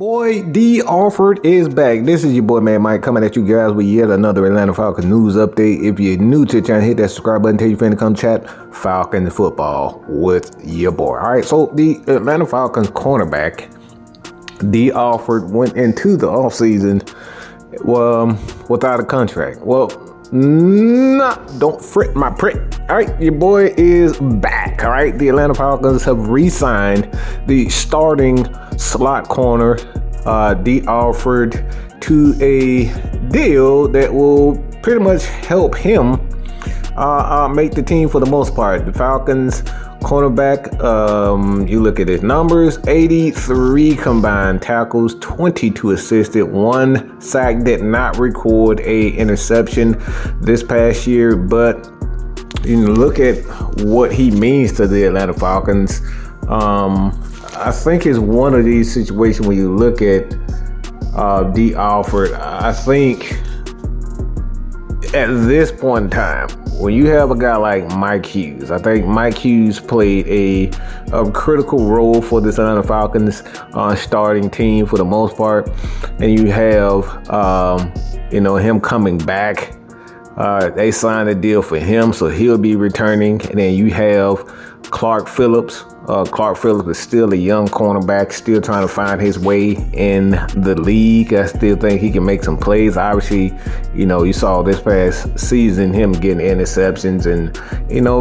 Boy, Dee Alford is back. This is your boy, man, Mike, coming at you guys with yet another Atlanta Falcons news update. If you're new to the channel, hit that subscribe button. Tell your friend to come chat Falcons football with your boy. All right, so the Atlanta Falcons cornerback, Dee Alford, went into the offseason without a contract. Well, don't fret my prick. All right, your boy is back. All right, the Atlanta Falcons have re-signed the starting slot corner, Dee Alford, to a deal that will pretty much help him make the team for the most part. The Falcons cornerback, you look at his numbers: 83 combined tackles, 22 assisted, 1 sack, did not record a interception this past year. But you look at what he means to the Atlanta Falcons. I think it's one of these situations when you look at Dee Alford. I think at this point in time, when you have a guy like Mike Hughes, I think Mike Hughes played a critical role for this Atlanta Falcons starting team for the most part. And you have, him coming back. They signed a deal for him, so he'll be returning. And then you have Clark Phillips. Clark Phillips is still a young cornerback, still trying to find his way in the league. I still think he can make some plays. Obviously, you saw this past season him getting interceptions and,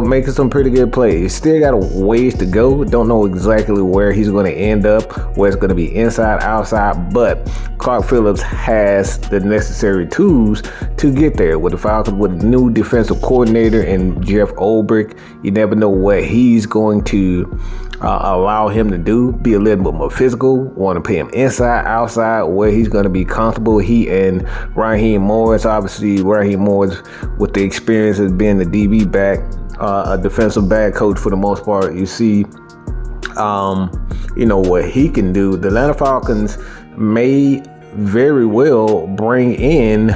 making some pretty good plays. Still got a ways to go. Don't know exactly where he's going to end up, where it's going to be inside, outside, but Clark Phillips has the necessary tools to get there. With the Falcons, with a new defensive coordinator and Jeff Ulbrich, you never know what he's going to allow him to do. Be a little bit more physical, want to pay him inside, outside, where he's going to be comfortable. He and Raheem Morris, obviously Raheem Morris with the experience as being the DB back, a defensive back coach for the most part. You see what he can do. The Atlanta Falcons may very well bring in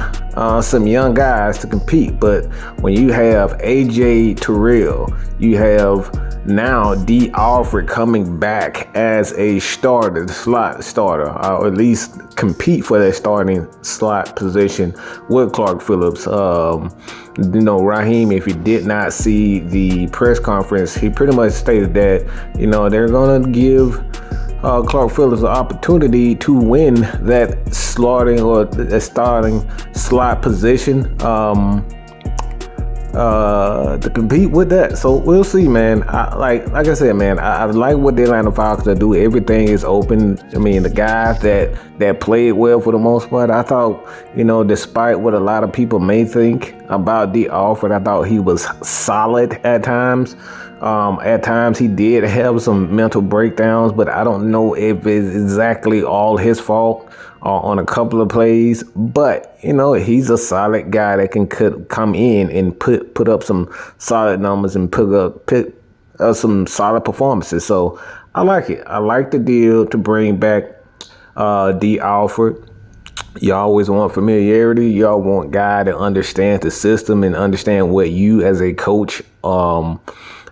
some young guys to compete, but when you have AJ Terrell, you have now Dee Alford coming back as a starter, the slot starter, or at least compete for that starting slot position with Clark Phillips. Raheem, if you did not see the press conference, he pretty much stated that, they're going to give Clark Phillips an opportunity to win that starting slot position, to compete with that. So we'll see, man. Like I said, man, I like what the Atlanta Falcons do. Everything is open. I mean, the guys that played well for the most part, I thought, despite what a lot of people may think about Dee Alford, I thought he was solid at times. At times he did have some mental breakdowns, but I don't know if it's exactly all his fault on a couple of plays. But, he's a solid guy that can come in and put up some solid numbers and pick up some solid performances. So I like it. I like the deal to bring back Dee Alford. You always want familiarity. Y'all want a guy that understands the system and understand what you as a coach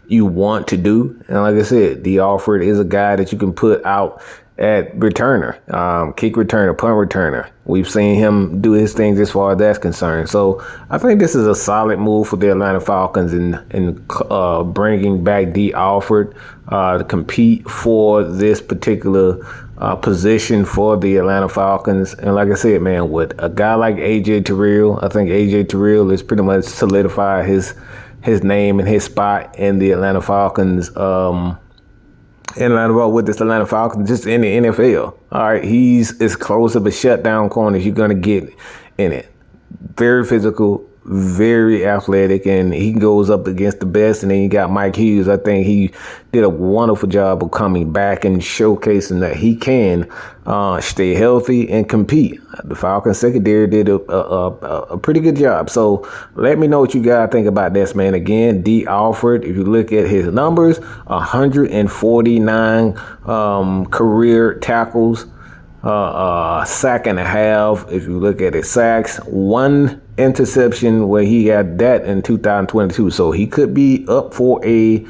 you want to do. And like I said, Dee Alford is a guy that you can put out at returner, kick returner, punt returner. We've seen him do his things as far as that's concerned. So I think this is a solid move for the Atlanta Falcons in bringing back Dee Alford to compete for this particular position for the Atlanta Falcons. And like I said, man, with a guy like AJ Terrell, I think AJ Terrell has pretty much solidified his name and his spot in the Atlanta Falcons, with this Atlanta Falcons, just in the NFL. All right, he's as close of a shutdown corner as you're going to get in it. Very physical, very athletic, and he goes up against the best. And then you got Mike Hughes. I think he did a wonderful job of coming back and showcasing that he can stay healthy and compete. The Falcons secondary did a pretty good job. So let me know what you guys think about this, man. Again, Dee Alford, if you look at his numbers, 149 career tackles, sack and a half. If you look at his sacks, 1 interception where he had that in 2022. So he could be up for a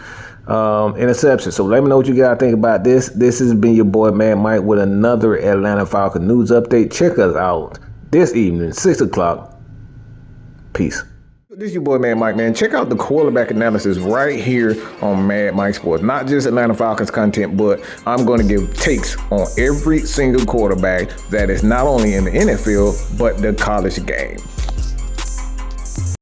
interception. So let me know what you guys think about this. This has been your boy Man Mike with another Atlanta Falcons news update. Check us out this evening, 6 o'clock. Peace. This is your boy Man Mike, man. Check out the quarterback analysis right here on Mad Mike Sports. Not just Atlanta Falcons content, but I'm going to give takes on every single quarterback that is not only in the NFL, but the college game.